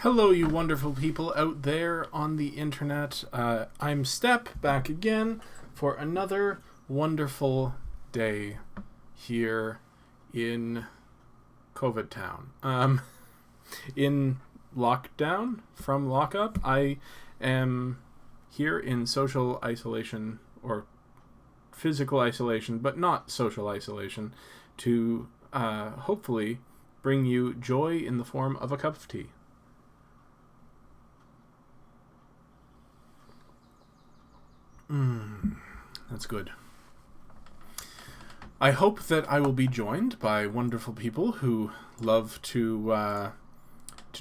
Hello, you wonderful people out there on the internet. I'm Step, back again for another wonderful day here in COVID Town. In lockdown from lockup, I am here in social isolation or physical isolation, but not social isolation, to hopefully bring you joy in the form of a cup of tea. That's good. I hope that I will be joined by wonderful people who love to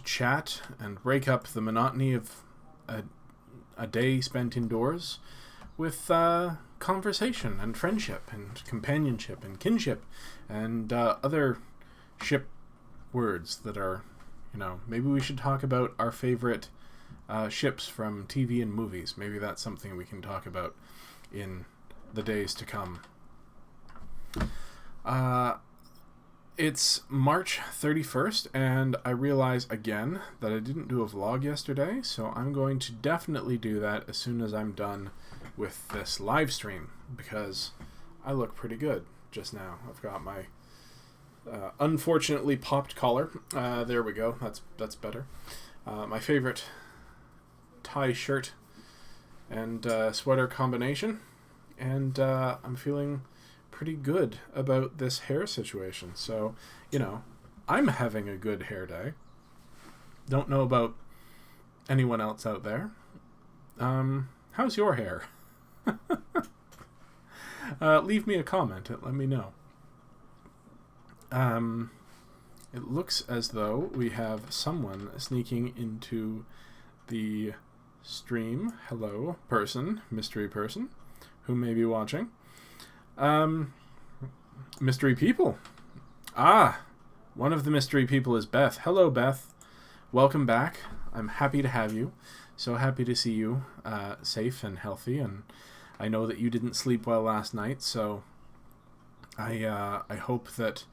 chat and break up the monotony of a day spent indoors with conversation and friendship and companionship and kinship and other ship words that are, maybe we should talk about our favorite ships from TV and movies. Maybe that's something we can talk about in the days to come. It's March 31st, and I realize again that I didn't do a vlog yesterday, so I'm going to definitely do that as soon as I'm done with this live stream, because I look pretty good just now. I've got my unfortunately popped collar. There we go. That's better. My favorite tie shirt and sweater combination, and I'm feeling pretty good about this hair situation. So, I'm having a good hair day. Don't know about anyone else out there. How's your hair? Leave me a comment and let me know. It looks as though we have someone sneaking into the stream. Hello, mystery person, who may be watching. Mystery people. One of the mystery people is Beth. Hello, Beth. Welcome back. I'm happy to have you. So happy to see you safe and healthy, and I know that you didn't sleep well last night, so I hope that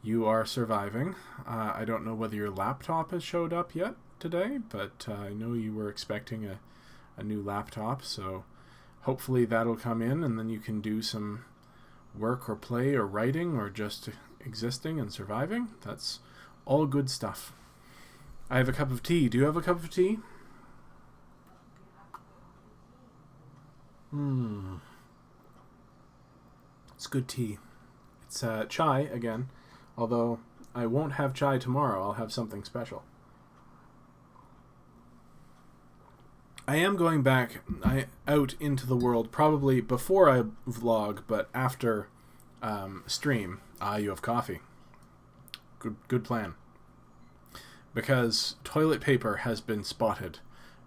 you are surviving. I don't know whether your laptop has showed up yet today, but I know you were expecting a new laptop, so hopefully that'll come in, and then you can do some work or play or writing or just existing and surviving. That's all good stuff. I have a cup of tea. Do you have a cup of tea? It's good tea. It's chai again, although I won't have chai tomorrow. I'll have something special. I am going back out into the world, probably before I vlog, but after stream. You have coffee. Good plan. Because toilet paper has been spotted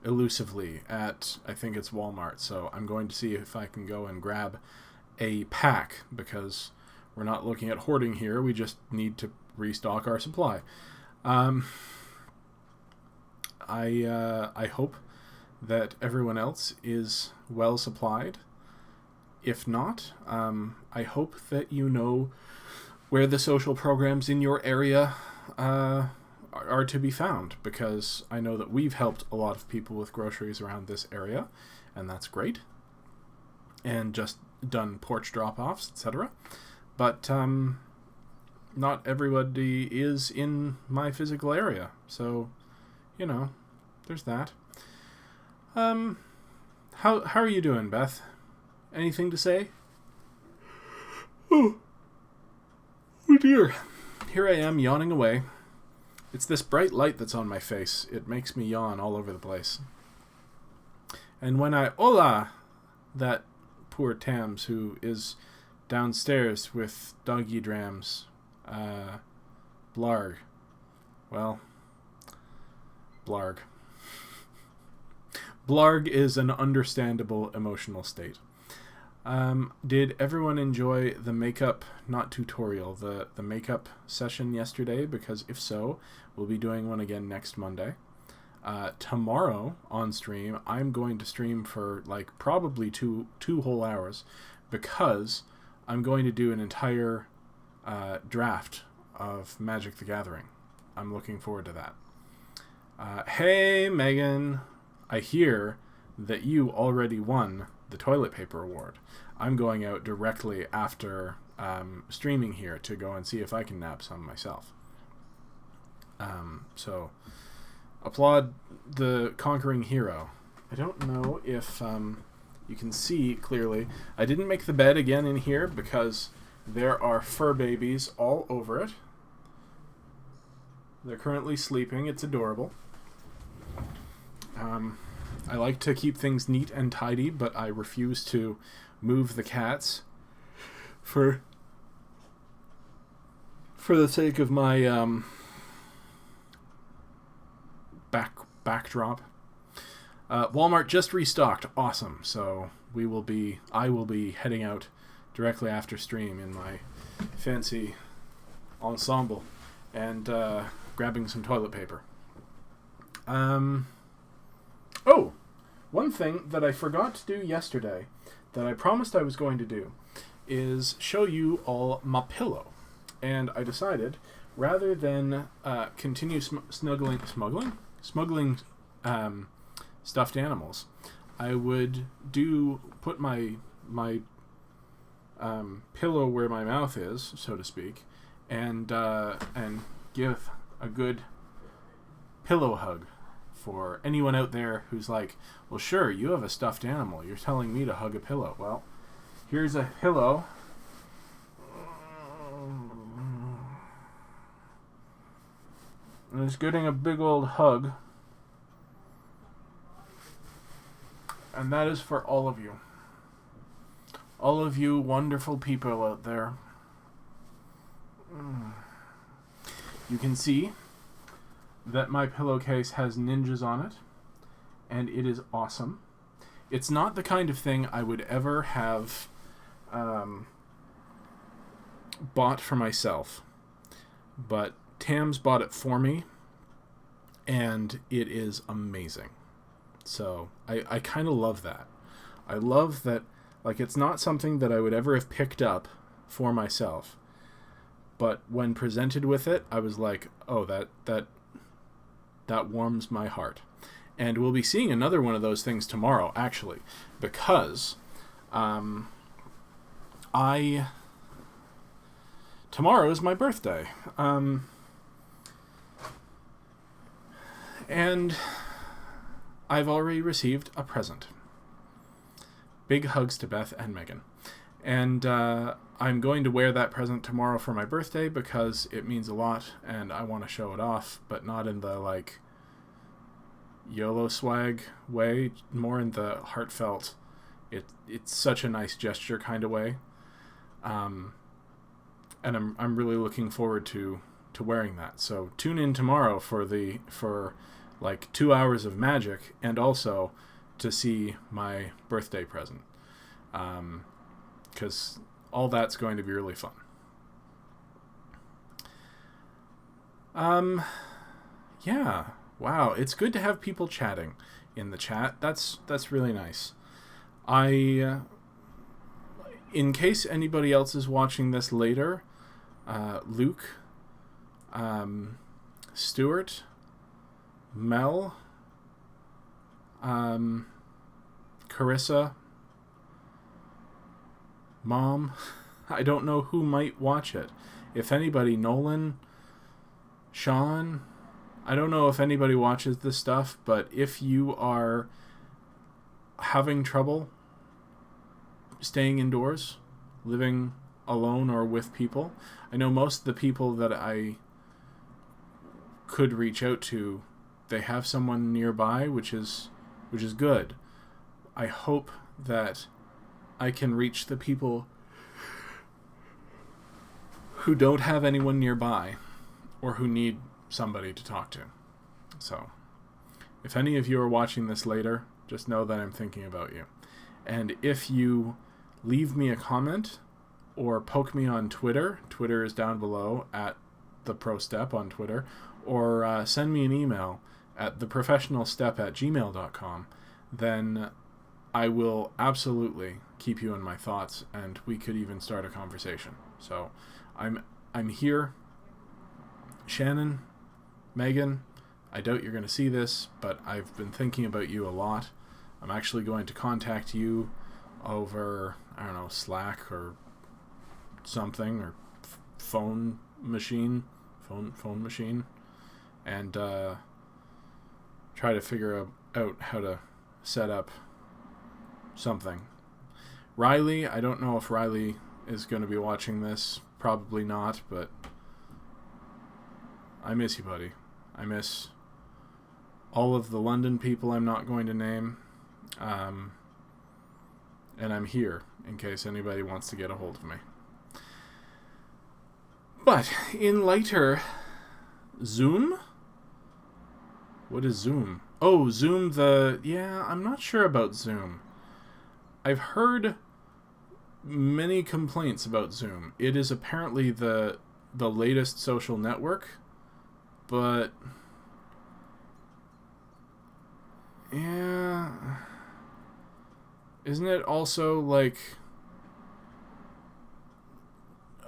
elusively at, I think it's Walmart, so I'm going to see if I can go and grab a pack, because we're not looking at hoarding here, we just need to restock our supply. I hope that everyone else is well supplied. If not, I hope that you know where the social programs in your area are to be found, because I know that we've helped a lot of people with groceries around this area, and that's great, and just done porch drop-offs, etc. But not everybody is in my physical area, so there's that. How are you doing, Beth? Anything to say? Oh dear. Here I am, yawning away. It's this bright light that's on my face. It makes me yawn all over the place. And when hola, that poor Tams, who is downstairs with doggy drams, blarg. Well, blarg. Blarg is an understandable emotional state. Did everyone enjoy the makeup, not tutorial, the makeup session yesterday? Because if so, we'll be doing one again next Monday. Tomorrow on stream, I'm going to stream for probably two whole hours, because I'm going to do an entire draft of Magic the Gathering. I'm looking forward to that. Hey, Megan. I hear that you already won the toilet paper award. I'm going out directly after streaming here to go and see if I can nab some myself. So, applaud the conquering hero. I don't know if you can see clearly. I didn't make the bed again in here because there are fur babies all over it. They're currently sleeping. It's adorable. I like to keep things neat and tidy, but I refuse to move the cats for the sake of my backdrop. Walmart just restocked. Awesome. So I will be heading out directly after stream in my fancy ensemble and grabbing some toilet paper. Oh, one thing that I forgot to do yesterday that I promised I was going to do is show you all my pillow. And I decided, rather than continue smuggling stuffed animals, I would put my pillow where my mouth is, so to speak, and give a good pillow hug for anyone out there who's like, well, sure, you have a stuffed animal. You're telling me to hug a pillow. Well, here's a pillow. And it's getting a big old hug. And that is for all of you. All of you wonderful people out there. You can see that my pillowcase has ninjas on it, and it is awesome. It's not the kind of thing I would ever have bought for myself, but Tams bought it for me, and it is amazing. So I kind of love that. I love that, like, it's not something that I would ever have picked up for myself, but when presented with it, I was like, oh, that warms my heart. And we'll be seeing another one of those things tomorrow, actually, because tomorrow is my birthday. And I've already received a present. Big hugs to Beth and Megan. And I'm going to wear that present tomorrow for my birthday because it means a lot and I want to show it off, but not in the, like, YOLO swag way, more in the heartfelt, it's such a nice gesture kind of way. And I'm really looking forward to wearing that. So tune in tomorrow for like 2 hours of magic and also to see my birthday present. Because all that's going to be really fun. Yeah. Wow, it's good to have people chatting in the chat. That's really nice. In case anybody else is watching this later, Luke, Stuart, Mel, Carissa, Mom, I don't know who might watch it. If anybody, Nolan, Sean, I don't know if anybody watches this stuff, but if you are having trouble staying indoors, living alone or with people, I know most of the people that I could reach out to, they have someone nearby, which is good. I hope that I can reach the people who don't have anyone nearby or who need somebody to talk to. So, if any of you are watching this later, just know that I'm thinking about you. And if you leave me a comment or poke me on Twitter is down below at theprostep on Twitter, or send me an email at theprofessionalstep@gmail.com, then I will absolutely keep you in my thoughts, and we could even start a conversation. So I'm here. Shannon, Megan, I doubt you're going to see this, but I've been thinking about you a lot. I'm actually going to contact you over, I don't know, Slack or something, or phone machine, and try to figure out how to set up something. Riley, I don't know if Riley is going to be watching this. Probably not, but I miss you, buddy. I miss all of the London people I'm not going to name. And I'm here in case anybody wants to get a hold of me. But in lighter Zoom? What is Zoom? Oh, Zoom I'm not sure about Zoom. I've heard many complaints about Zoom. It is apparently the latest social network, but yeah, isn't it also like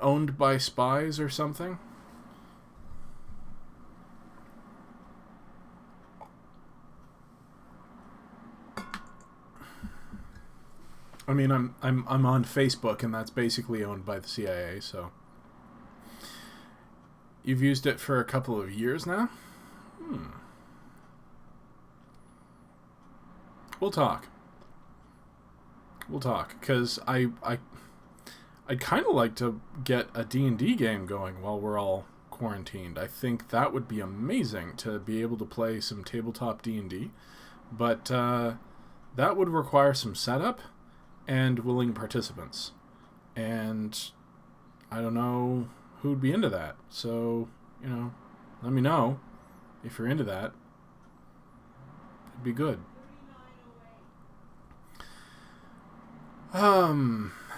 owned by spies or something? I mean, I'm on Facebook, and that's basically owned by the CIA. So you've used it for a couple of years now. We'll talk, because I'd kind of like to get a D&D game going while we're all quarantined. I think that would be amazing to be able to play some tabletop D&D, but that would require some setup and willing participants, and I don't know who'd be into that. So, let me know if you're into that. It'd be good.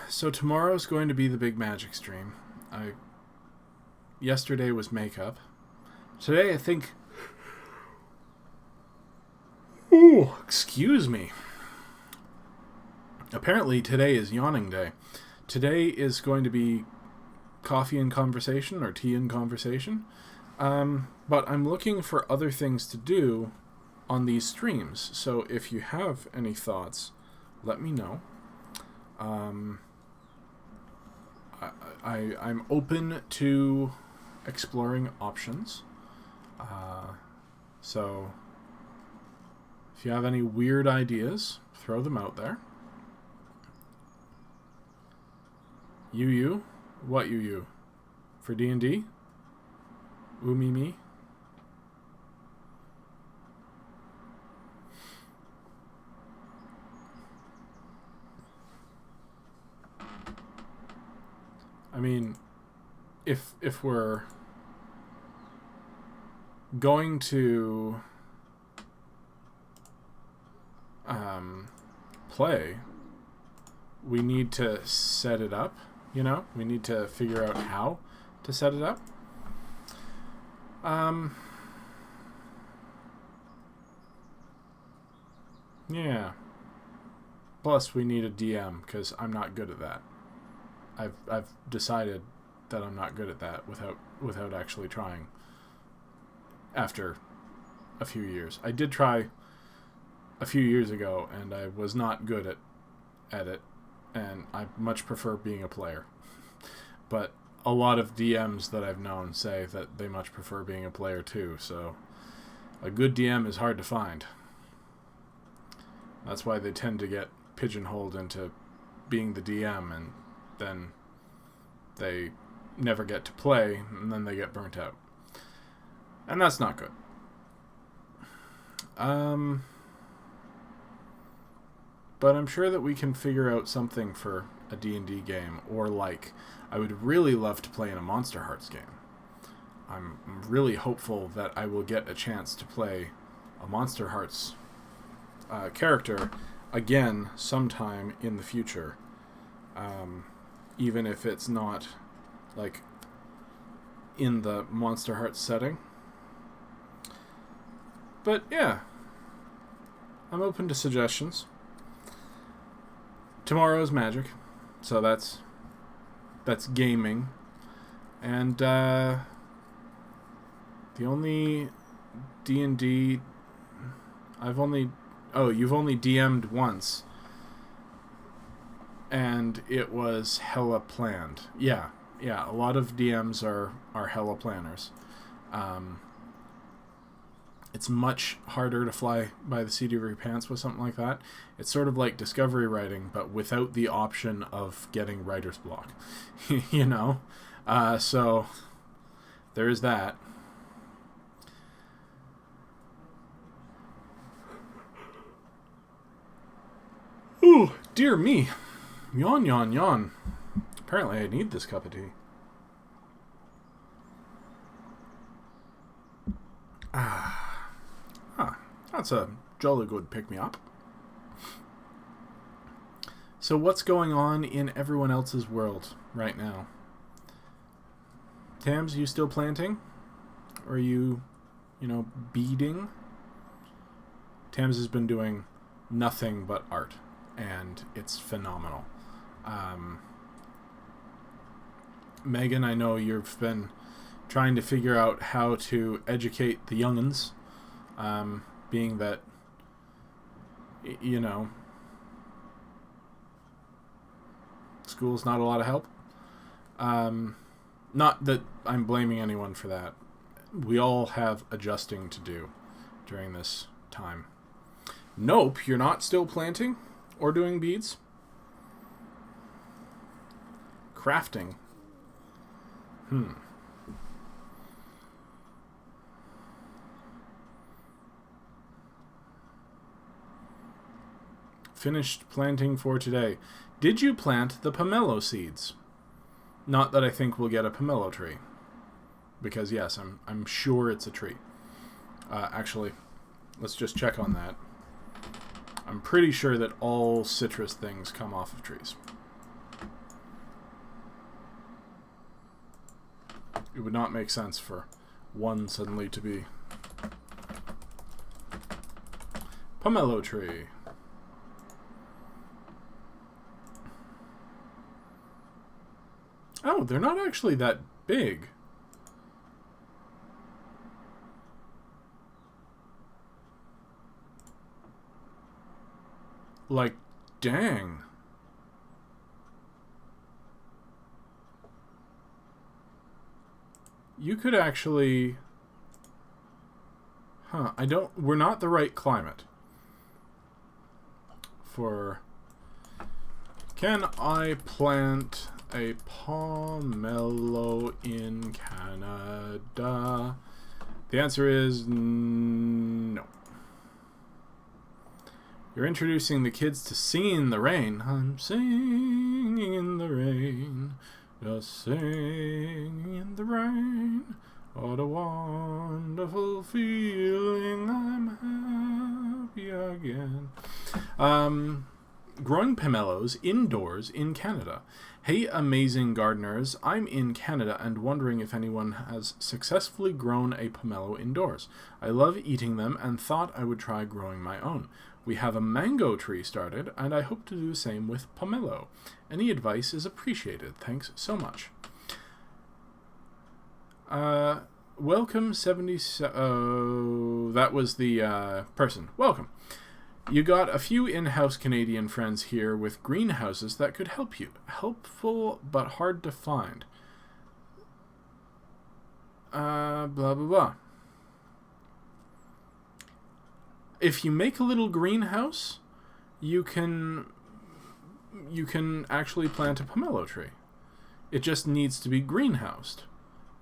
So tomorrow's going to be the big magic stream. Yesterday was makeup. Today, I think... Ooh, excuse me. Apparently today is yawning day. Today is going to be coffee and conversation, or tea and conversation. But I'm looking for other things to do on these streams. So if you have any thoughts, let me know. I'm open to exploring options. So if you have any weird ideas, throw them out there. You? What you? For D&D? Me? I mean, if we're going to play, we need to set it up. We need to figure out how to set it up. Yeah. Plus, we need a DM, because I'm not good at that. I've decided that I'm not good at that without actually trying. After a few years, I did try a few years ago, and I was not good at it. And I much prefer being a player. But a lot of DMs that I've known say that they much prefer being a player too, so a good DM is hard to find. That's why they tend to get pigeonholed into being the DM, and then they never get to play, and then they get burnt out. And that's not good. But I'm sure that we can figure out something for a D&D game, or I would really love to play in a Monster Hearts game. I'm really hopeful that I will get a chance to play a Monster Hearts character again sometime in the future. Even if it's not, in the Monster Hearts setting. But, yeah. I'm open to suggestions. Tomorrow is magic, so that's gaming, and the only D&D... you've only DM'd once. And it was hella planned. Yeah, a lot of DMs are hella planners. It's much harder to fly by the seat of your pants with something like that. It's sort of like discovery writing, but without the option of getting writer's block. You know? So, there's that. Ooh, dear me. Yawn, yawn, yawn. Apparently I need this cup of tea. That's a jolly good pick-me-up. So what's going on in everyone else's world right now? Tams, you still planting? Or are you, beading? Tams has been doing nothing but art, and it's phenomenal. Megan, I know you've been trying to figure out how to educate the young'uns, being that, school's not a lot of help. Not that I'm blaming anyone for that. We all have adjusting to do during this time. Nope, you're not still planting or doing beads? Crafting. Finished planting for today. Did you plant the pomelo seeds? Not that I think we'll get a pomelo tree. Because yes, I'm sure it's a tree. Actually, let's just check on that. I'm pretty sure that all citrus things come off of trees. It would not make sense for one suddenly to be pomelo tree. Oh, they're not actually that big. Like, dang. You could actually... we're not the right climate for... Can I plant a pomelo in Canada? The answer is no. You're introducing the kids to singing in the rain. I'm singing in the rain, just singing in the rain. What a wonderful feeling, I'm happy again. Growing pomelos indoors in Canada. Hey, amazing gardeners. I'm in Canada and wondering if anyone has successfully grown a pomelo indoors. I love eating them and thought I would try growing my own. We have a mango tree started, and I hope to do the same with pomelo. Any advice is appreciated. Thanks so much. Welcome, 77... Oh, that was the person. Welcome. You got a few in-house Canadian friends here with greenhouses that could help you. Helpful, but hard to find. Blah, blah, blah. If you make a little greenhouse, you can actually plant a pomelo tree. It just needs to be greenhoused.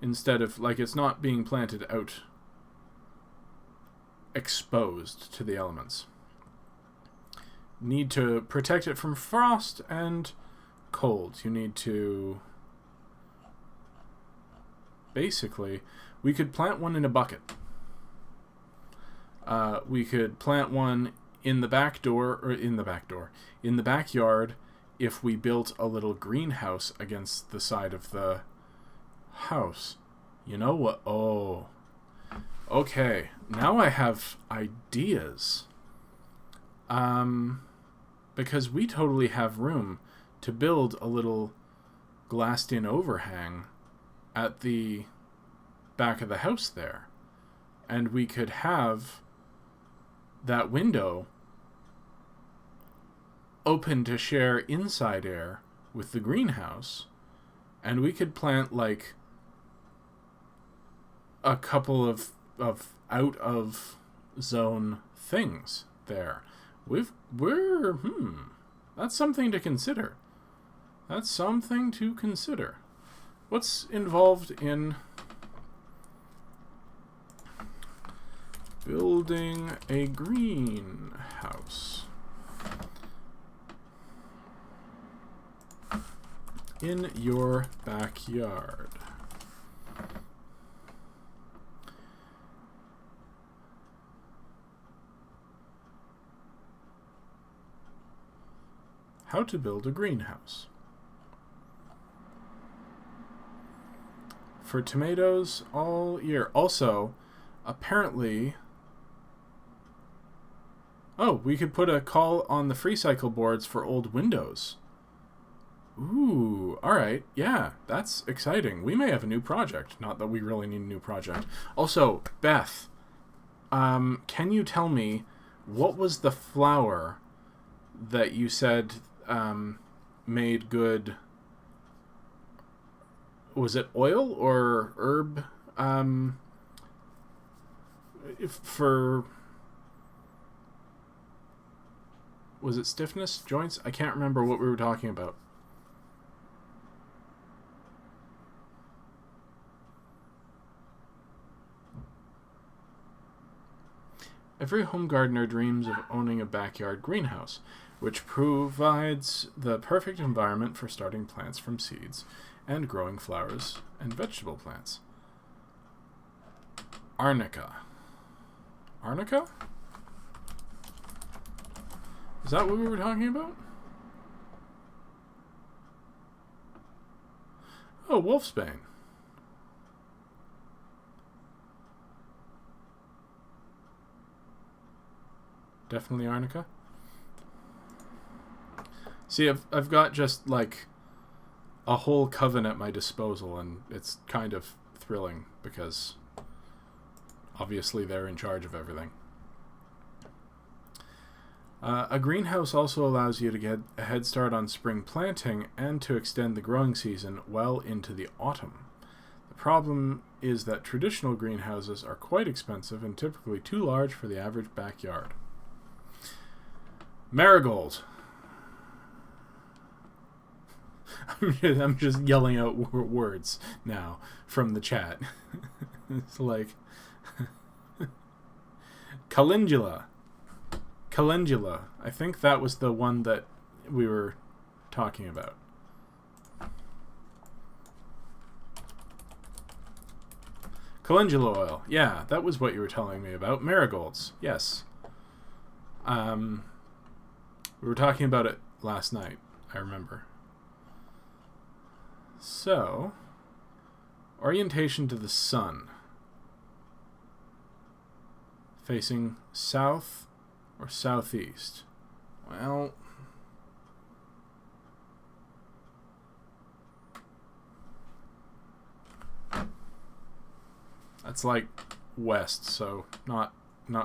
Instead of, it's not being planted out exposed to the elements. Need to protect it from frost and cold. You need to... Basically, we could plant one in a bucket. We could plant one in the backyard if we built a little greenhouse against the side of the house. You know what? Oh. Okay. Now I have ideas. Because we totally have room to build a little glassed-in overhang at the back of the house there. and we could have that window open to share inside air with the greenhouse, and we could plant like a couple of out of zone things there. That's something to consider. That's something to consider. What's involved in building a greenhouse in your backyard? How to build a greenhouse. For tomatoes all year. Also, apparently... Oh, we could put a call on the free cycle boards for old windows. Ooh, alright. Yeah, that's exciting. We may have a new project. Not that we really need a new project. Also, Beth, can you tell me what was the flour that you said made good... Was it oil or herb? Was it stiffness, joints? I can't remember what we were talking about. Every home gardener dreams of owning a backyard greenhouse, which provides the perfect environment for starting plants from seeds and growing flowers and vegetable plants. Arnica. Arnica? Is that what we were talking about? Oh, wolfsbane. Definitely arnica. See, I've got just like a whole coven at my disposal, and it's kind of thrilling because obviously they're in charge of everything. A greenhouse also allows you to get a head start on spring planting and to extend the growing season well into the autumn. The problem is that traditional greenhouses are quite expensive and typically too large for the average backyard. Marigold. I'm just yelling out words now from the chat. It's like calendula. Calendula. I think that was the one that we were talking about. Calendula oil. Yeah, that was what you were telling me about. Marigolds. Yes. We were talking about it last night, I remember. So, orientation to the sun. Facing south or southeast? Well, that's like west, so not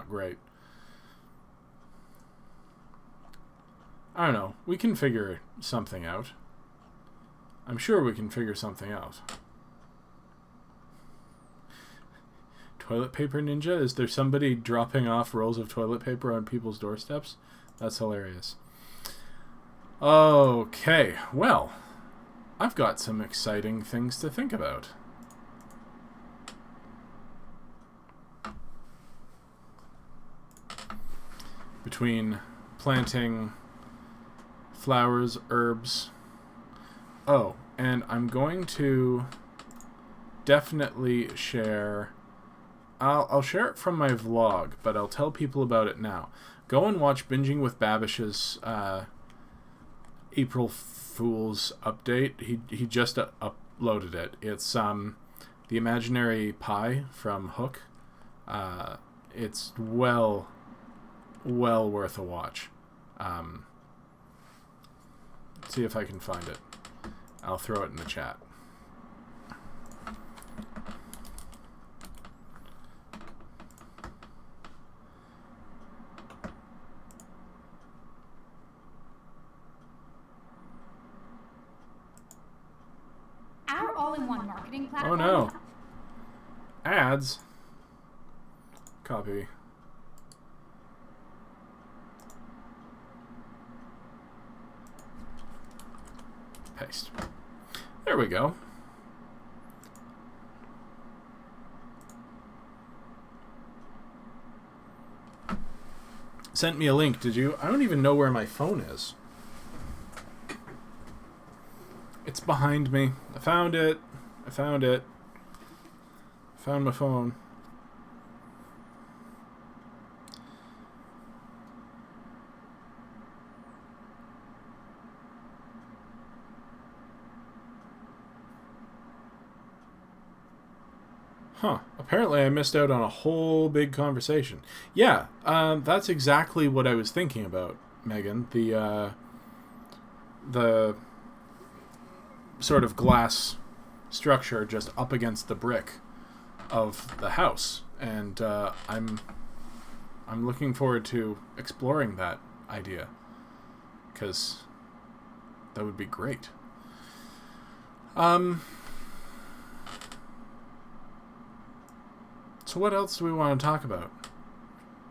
great. I don't know. We can figure something out. I'm sure we can figure something out. Toilet paper ninja? Is there somebody dropping off rolls of toilet paper on people's doorsteps? That's hilarious. Okay, well, I've got some exciting things to think about. Between planting flowers, herbs. Oh, and I'm going to definitely share... I'll share it from my vlog, but I'll tell people about it now. Go and watch Binging with Babish's April Fool's update. He just uploaded it. It's the imaginary pie from Hook. It's well worth a watch. See if I can find it. I'll throw it in the chat. marketing platform. Oh no. Ads. Copy. Paste. There we go. Sent me a link, did you? I don't even know where my phone is. It's behind me. I found it. I found it. Found my phone. Huh. Apparently I missed out on a whole big conversation. Yeah, that's exactly what I was thinking about, Megan. The sort of glass structure just up against the brick of the house. And I'm looking forward to exploring that idea, because that would be great. So what else do we want to talk about?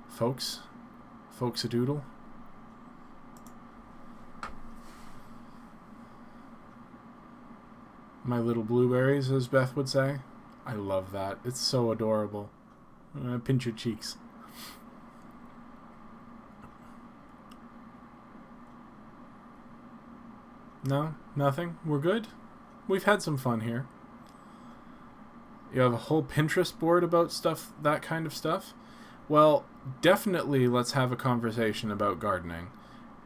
Folks-a-doodle? My little blueberries, as Beth would say. I love that. It's so adorable. Pinch your cheeks. No? Nothing? We're good? We've had some fun here. You have a whole Pinterest board about stuff, that kind of stuff? Well, definitely let's have a conversation about gardening.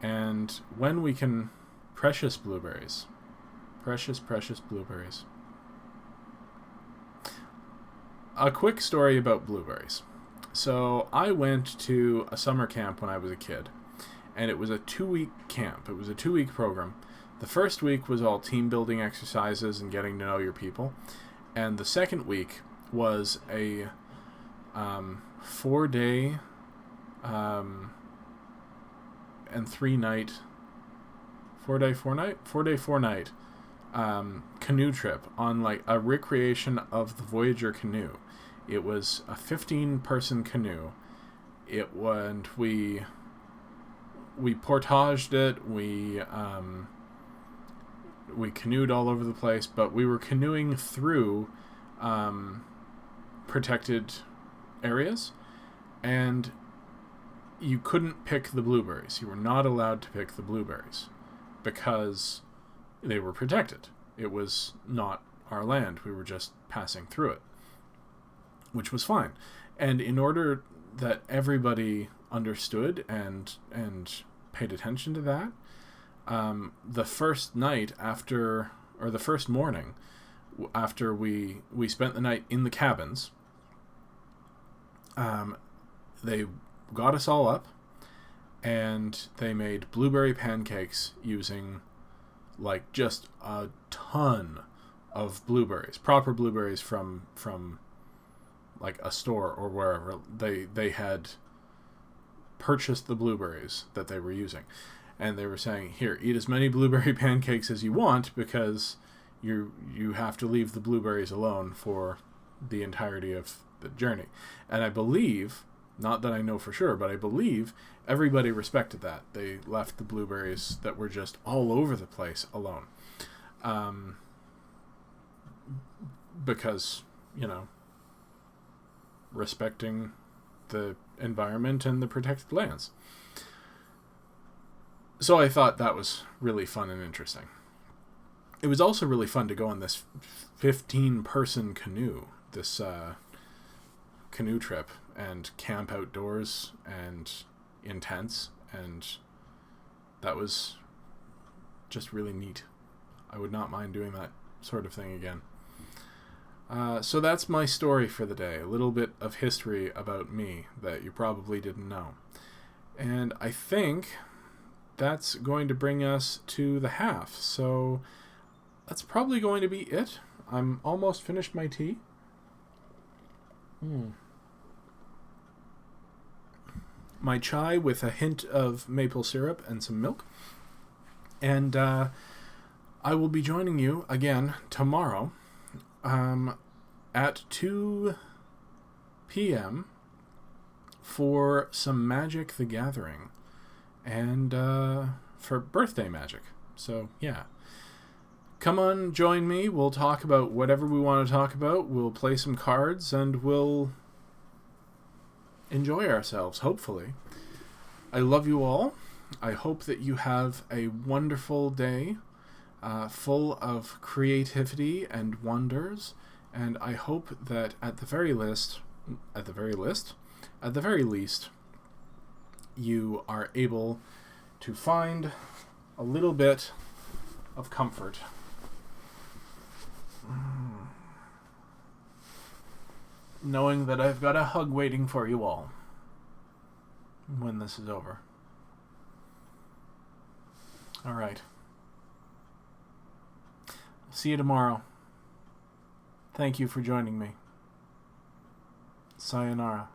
And when we can... Precious blueberries. Precious, precious blueberries. A quick story about blueberries. So, I went to a summer camp when I was a kid. And it was a 2-week camp. It was a 2-week program. The first week was all team building exercises and getting to know your people. And the second week was a 4-day and 3-night, 4-day 4-night canoe trip on like a recreation of the Voyager canoe. It was a 15-person canoe. We portaged it. We canoed all over the place, but we were canoeing through protected areas, and you couldn't pick the blueberries. You were not allowed to pick the blueberries because they were protected. It was not our land. We were just passing through it, which was fine. And in order that everybody understood and paid attention to that, the first night after, or the first morning after we spent the night in the cabins, they got us all up and they made blueberry pancakes using like just a ton of blueberries, proper blueberries from like a store or wherever they had purchased the blueberries that they were using. And they were saying, here, eat as many blueberry pancakes as you want, because you have to leave the blueberries alone for the entirety of the journey. And I believe, not that I know for sure, but I believe everybody respected that. They left the blueberries that were just all over the place alone. Because, respecting the environment and the protected lands. So I thought that was really fun and interesting. It was also really fun to go on this 15-person canoe, this canoe trip, and camp outdoors and in tents, and that was just really neat. I would not mind doing that sort of thing again. So that's my story for the day. A little bit of history about me that you probably didn't know. And I think that's going to bring us to the half. So that's probably going to be it. I'm almost finished my tea. My chai with a hint of maple syrup and some milk. And I will be joining you again tomorrow at 2 p.m. for some Magic the Gathering and for birthday magic. So, yeah. Come on, join me. We'll talk about whatever we want to talk about. We'll play some cards and we'll enjoy ourselves, hopefully. I love you all. I hope that you have a wonderful day full of creativity and wonders. And I hope that at the very least, you are able to find a little bit of comfort. Knowing that I've got a hug waiting for you all when this is over. All right. See you tomorrow. Thank you for joining me. Sayonara.